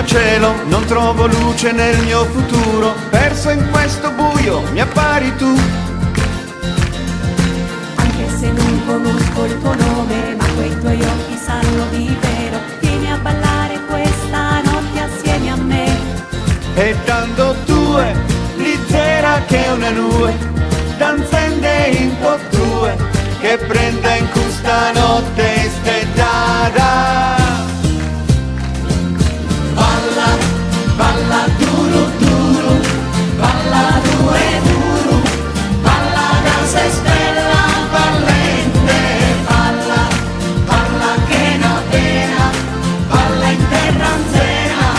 cielo, non trovo luce nel mio futuro, perso in questo buio mi appari tu. Anche se non conosco il tuo nome, ma quei tuoi occhi sanno di vero. Vieni a ballare questa notte assieme a me. E dando due, leggera che una nube, danzende in po' tue, che prenda in questa notte stettata. Balla, balla duro duro, balla due duro, balla danza e stella ballente, balla, balla che na pena, balla in terra anzena,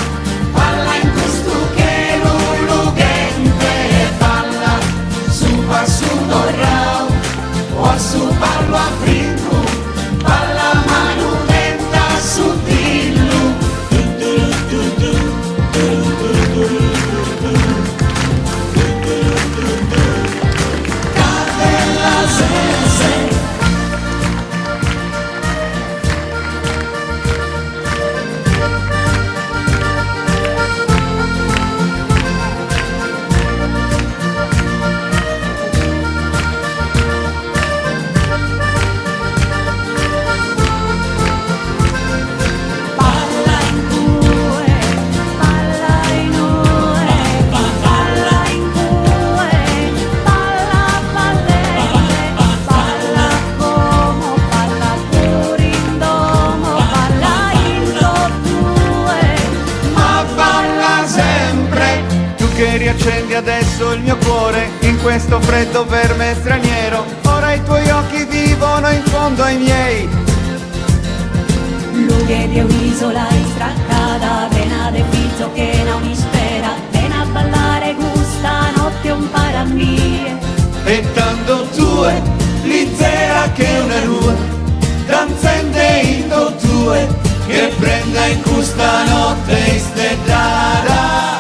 balla in questo che lugente, balla, su passu dorrao, o su ballo a brinco, balla mano lenta su dillo. Che riaccendi adesso il mio cuore in questo freddo verme straniero. Ora i tuoi occhi vivono in fondo ai miei. Lughe di un'isola istraccata, vena de pizzo che na un'ispera, ven a ballare questa notte un para mie. E dando due, l'izera che una lua, danzende in do due, che prenda in questa notte stettata.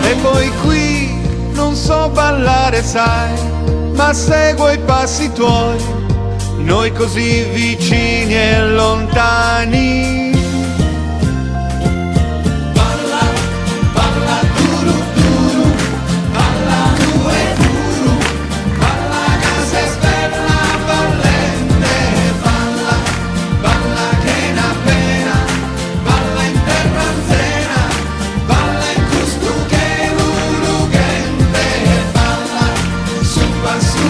E poi qui non so ballare, sai, ma seguo i passi tuoi, noi così vicini e lontani. Balla, balla duro duro, balla due duro, balla casa e stella ballente, balla, balla che na pena, balla in terra anzena, balla in questo che lugente, balla, su passu